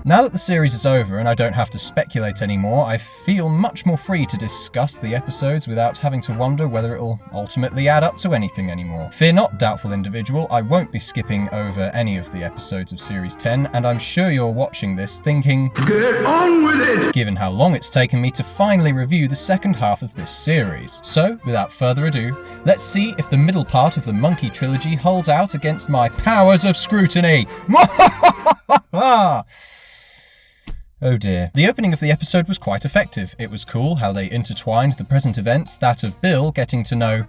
Now that the series is over and I don't have to speculate anymore, I feel much more free to discuss the episodes without having to wonder whether it'll ultimately add up to anything anymore. Fear not, doubtful individual, I won't be skipping over any of the episodes of Series 10, and I'm sure you're watching this thinking, get on with it! Given how long it's taken me to finally review the second half of this series. So, without further ado, let's see if the middle part of the Monkey trilogy holds out against my powers of scrutiny. Oh dear. The opening of the episode was quite effective. It was cool how they intertwined the present events, that of Bill getting to know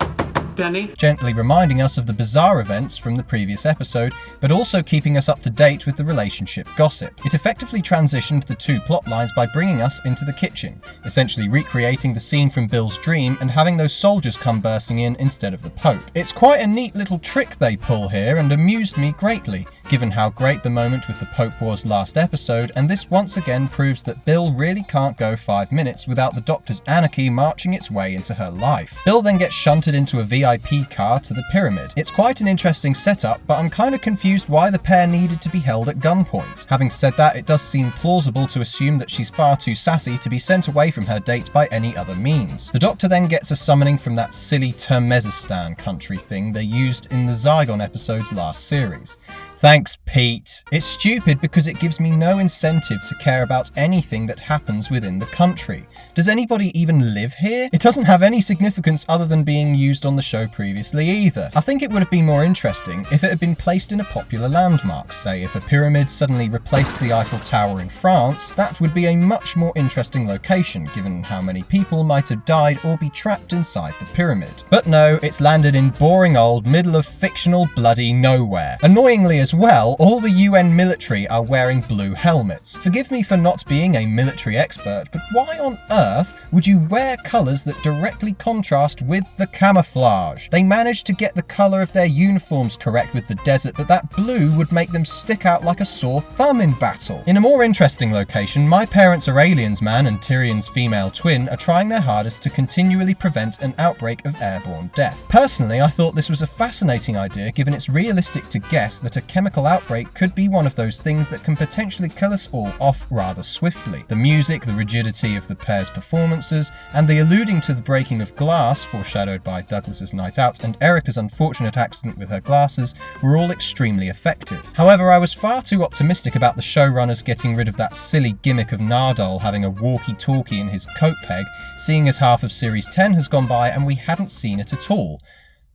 Penny, gently reminding us of the bizarre events from the previous episode, but also keeping us up to date with the relationship gossip. It effectively transitioned the two plot lines by bringing us into the kitchen, essentially recreating the scene from Bill's dream and having those soldiers come bursting in instead of the Pope. It's quite a neat little trick they pull here and amused me greatly, given how great the moment with the Pope was last episode, and this once again proves that Bill really can't go 5 minutes without the Doctor's anarchy marching its way into her life. Bill then gets shunted into a VIP car to the pyramid. It's quite an interesting setup, but I'm kind of confused why the pair needed to be held at gunpoint. Having said that, it does seem plausible to assume that she's far too sassy to be sent away from her date by any other means. The Doctor then gets a summoning from that silly Turkmenistan country thing they used in the Zygon episodes last series. Thanks, Pete. It's stupid because it gives me no incentive to care about anything that happens within the country. Does anybody even live here? It doesn't have any significance other than being used on the show previously either. I think it would have been more interesting if it had been placed in a popular landmark. Say if a pyramid suddenly replaced the Eiffel Tower in France, that would be a much more interesting location given how many people might have died or be trapped inside the pyramid. But no, it's landed in boring old middle of fictional bloody nowhere. Annoyingly as well, all the UN military are wearing blue helmets. Forgive me for not being a military expert, but why on earth would you wear colours that directly contrast with the camouflage? They managed to get the colour of their uniforms correct with the desert, but that blue would make them stick out like a sore thumb in battle. In a more interesting location, My Parents Are Aliens man and Tyrion's female twin are trying their hardest to continually prevent an outbreak of airborne death. Personally, I thought this was a fascinating idea given it's realistic to guess that a chemical outbreak could be one of those things that can potentially kill us all off rather swiftly. The music, the rigidity of the pair's performances, and the alluding to the breaking of glass, foreshadowed by Douglas's night out, and Erica's unfortunate accident with her glasses, were all extremely effective. However, I was far too optimistic about the showrunners getting rid of that silly gimmick of Nardole having a walkie-talkie in his coat peg, seeing as half of Series 10 has gone by and we hadn't seen it at all.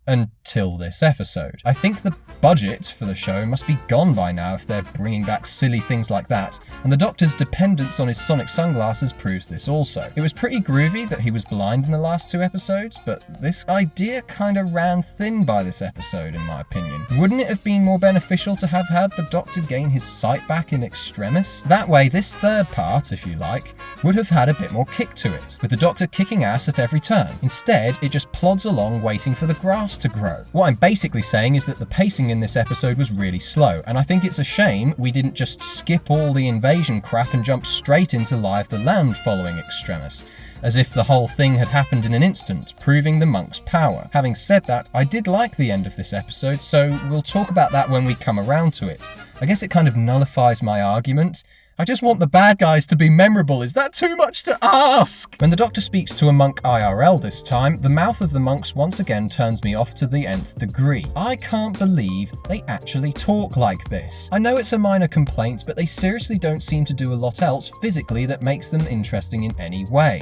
Until this episode. I think the budget for the show must be gone by now if they're bringing back silly things like that, and the Doctor's dependence on his sonic sunglasses proves this also. It was pretty groovy that he was blind in the last 2 episodes, but this idea kinda ran thin by this episode in my opinion. Wouldn't it have been more beneficial to have had the Doctor gain his sight back in extremis? That way this third part, if you like, would have had a bit more kick to it, with the Doctor kicking ass at every turn. Instead, it just plods along waiting for the grass to grow. What I'm basically saying is that the pacing in this episode was really slow, and I think it's a shame we didn't just skip all the invasion crap and jump straight into Live the Land following Extremis, as if the whole thing had happened in an instant, proving the monk's power. Having said that, I did like the end of this episode, so we'll talk about that when we come around to it. I guess it kind of nullifies my argument. I just want the bad guys to be memorable. Is that too much to ask? When the Doctor speaks to a monk IRL this time, the mouth of the monks once again turns me off to the nth degree. I can't believe they actually talk like this. I know it's a minor complaint, but they seriously don't seem to do a lot else physically that makes them interesting in any way.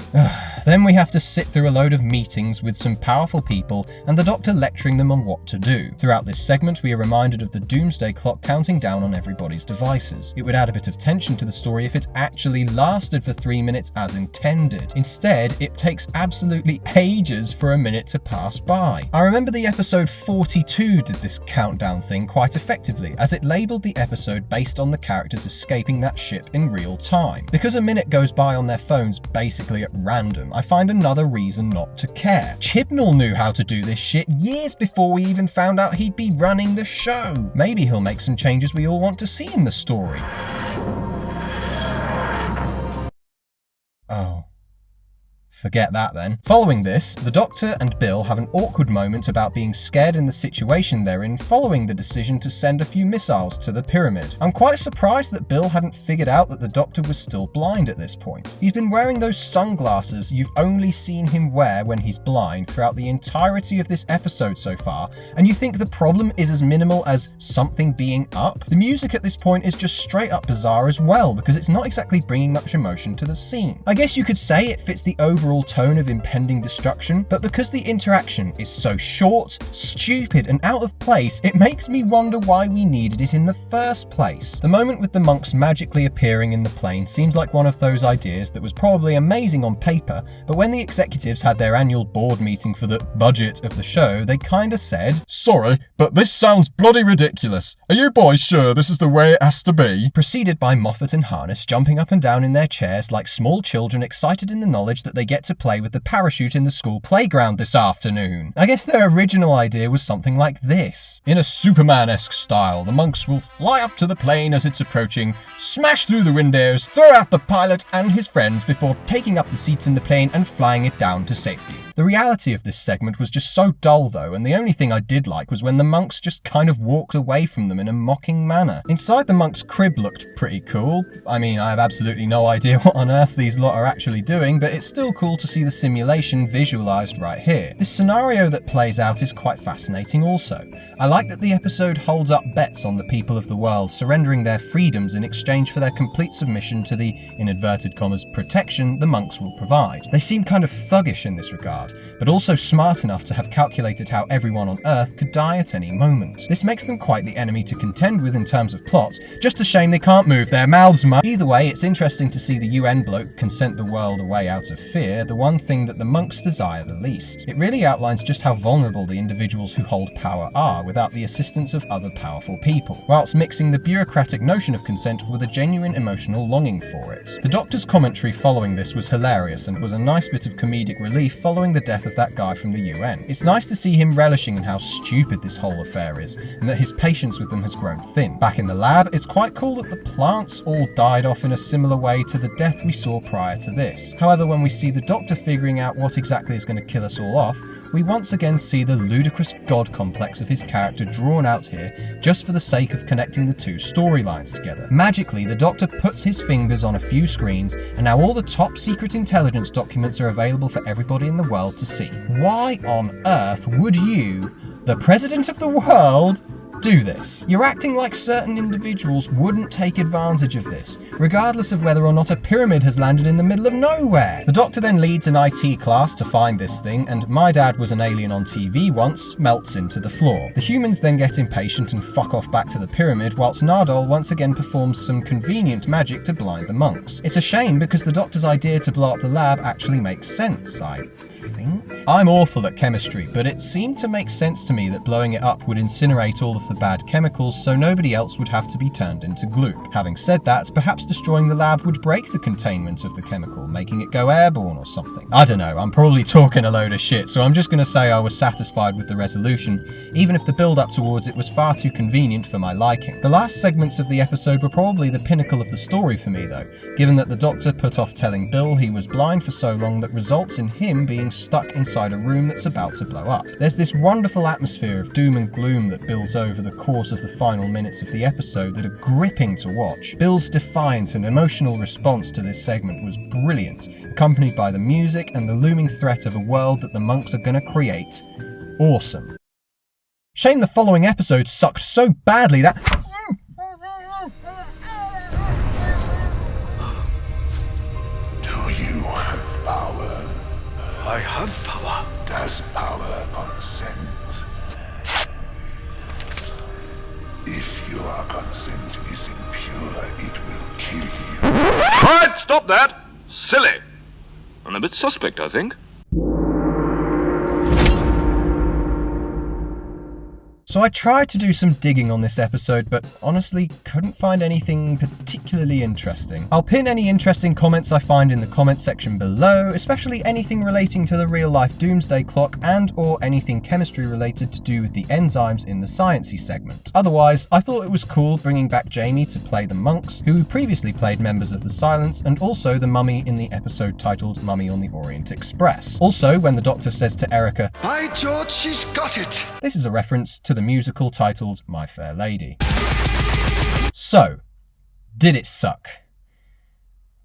Then we have to sit through a load of meetings with some powerful people and the Doctor lecturing them on what to do. Throughout this segment, we are reminded of the doomsday clock counting down on everybody's devices. It would add a bit of tension to the story if it actually lasted for 3 minutes as intended. Instead, it takes absolutely ages for a minute to pass by. I remember the episode 42 did this countdown thing quite effectively, as it labelled the episode based on the characters escaping that ship in real time. Because a minute goes by on their phones basically at random, I find another reason not to care. Chibnall knew how to do this shit years before we even found out he'd be running the show. Maybe he'll make some changes we all want to see in the story. Oh. Forget that then. Following this, the Doctor and Bill have an awkward moment about being scared in the situation they're in following the decision to send a few missiles to the pyramid. I'm quite surprised that Bill hadn't figured out that the Doctor was still blind at this point. He's been wearing those sunglasses you've only seen him wear when he's blind throughout the entirety of this episode so far, and you think the problem is as minimal as something being up? The music at this point is just straight up bizarre as well, because it's not exactly bringing much emotion to the scene. I guess you could say it fits the overall tone of impending destruction, but because the interaction is so short, stupid, and out of place, it makes me wonder why we needed it in the first place. The moment with the monks magically appearing in the plane seems like one of those ideas that was probably amazing on paper, but when the executives had their annual board meeting for the budget of the show, they kinda said, "Sorry, but this sounds bloody ridiculous. Are you boys sure this is the way it has to be?" Preceded by Moffat and Harness jumping up and down in their chairs like small children excited in the knowledge that they get to play with the parachute in the school playground this afternoon. I guess their original idea was something like this. In a Superman-esque style, the monks will fly up to the plane as it's approaching, smash through the windows, throw out the pilot and his friends before taking up the seats in the plane and flying it down to safety. The reality of this segment was just so dull though, and the only thing I did like was when the monks just kind of walked away from them in a mocking manner. Inside the monk's crib looked pretty cool. I mean, I have absolutely no idea what on earth these lot are actually doing, but it's still cool to see the simulation visualized right here. This scenario that plays out is quite fascinating also. I like that the episode holds up bets on the people of the world surrendering their freedoms in exchange for their complete submission to the, in inverted commas, protection the monks will provide. They seem kind of thuggish in this regard, but also smart enough to have calculated how everyone on Earth could die at any moment. This makes them quite the enemy to contend with in terms of plot, just a shame they can't move their mouths much. Either way, it's interesting to see the UN bloke consent the world away out of fear, the one thing that the monks desire the least. It really outlines just how vulnerable the individuals who hold power are without the assistance of other powerful people, whilst mixing the bureaucratic notion of consent with a genuine emotional longing for it. The Doctor's commentary following this was hilarious and was a nice bit of comedic relief following the death of that guy from the UN. It's nice to see him relishing in how stupid this whole affair is, and that his patience with them has grown thin. Back in the lab, it's quite cool that the plants all died off in a similar way to the death we saw prior to this. However, when we see the Doctor figuring out what exactly is going to kill us all off, we once again see the ludicrous god complex of his character drawn out here just for the sake of connecting the two storylines together. Magically, the Doctor puts his fingers on a few screens, and now all the top secret intelligence documents are available for everybody in the world to see. Why on earth would you, the President of the world, do this? You're acting like certain individuals wouldn't take advantage of this, regardless of whether or not a pyramid has landed in the middle of nowhere. The Doctor then leads an IT class to find this thing, and "My dad was an alien on TV once" melts into the floor. The humans then get impatient and fuck off back to the pyramid, whilst Nardole once again performs some convenient magic to blind the monks. It's a shame because the Doctor's idea to blow up the lab actually makes sense, I think. I'm awful at chemistry, but it seemed to make sense to me that blowing it up would incinerate all of the bad chemicals so nobody else would have to be turned into gloop. Having said that, perhaps destroying the lab would break the containment of the chemical, making it go airborne or something. I don't know, I'm probably talking a load of shit, so I'm just going to say I was satisfied with the resolution, even if the build-up towards it was far too convenient for my liking. The last segments of the episode were probably the pinnacle of the story for me though, given that the Doctor put off telling Bill he was blind for so long that results in him being stuck inside a room that's about to blow up. There's this wonderful atmosphere of doom and gloom that builds over the course of the final minutes of the episode that are gripping to watch. Bill's defiant and emotional response to this segment was brilliant, accompanied by the music and the looming threat of a world that the monks are gonna create. Awesome. Shame the following episode sucked so badly that... Do you have power? I have power. Does power consent? If your consent is impure, it will kill you. Right, stop that! Silly! And a bit suspect, I think. So I tried to do some digging on this episode, but honestly couldn't find anything particularly interesting. I'll pin any interesting comments I find in the comment section below, especially anything relating to the real-life doomsday clock and or anything chemistry related to do with the enzymes in the sciencey segment. Otherwise, I thought it was cool bringing back Jamie to play the monks, who previously played members of the Silence and also the mummy in the episode titled Mummy on the Orient Express. Also, when the Doctor says to Erica, "By George, she's got it!" This is a reference to the musical titled My Fair Lady. So, did it suck?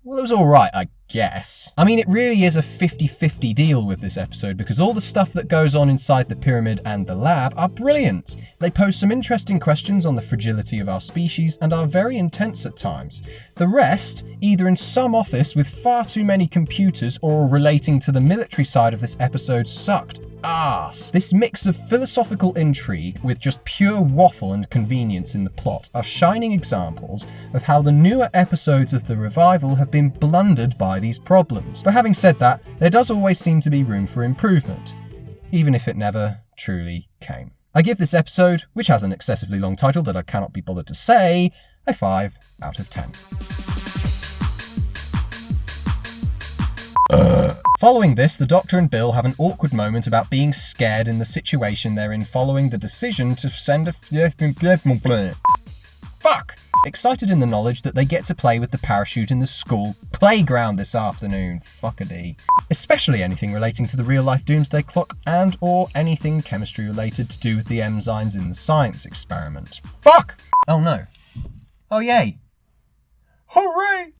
Well, it was alright, I guess. I mean, it really is a 50-50 deal with this episode because all the stuff that goes on inside the pyramid and the lab are brilliant. They pose some interesting questions on the fragility of our species and are very intense at times. The rest, either in some office with far too many computers or relating to the military side of this episode, sucked ass. This mix of philosophical intrigue with just pure waffle and convenience in the plot are shining examples of how the newer episodes of the revival have been blundered by these problems. But having said that, there does always seem to be room for improvement, even if it never truly came. I give this episode, which has an excessively long title that I cannot be bothered to say, a 5 out of 10. Following this, the Doctor and Bill have an awkward moment about being scared in the situation they're in following the decision to send a fuck! Excited in the knowledge that they get to play with the parachute in the school playground this afternoon. Fuckadee. Especially anything relating to the real-life doomsday clock and or anything chemistry related to do with the enzymes in the science experiment. Fuck! Oh no. Oh yay. Hooray!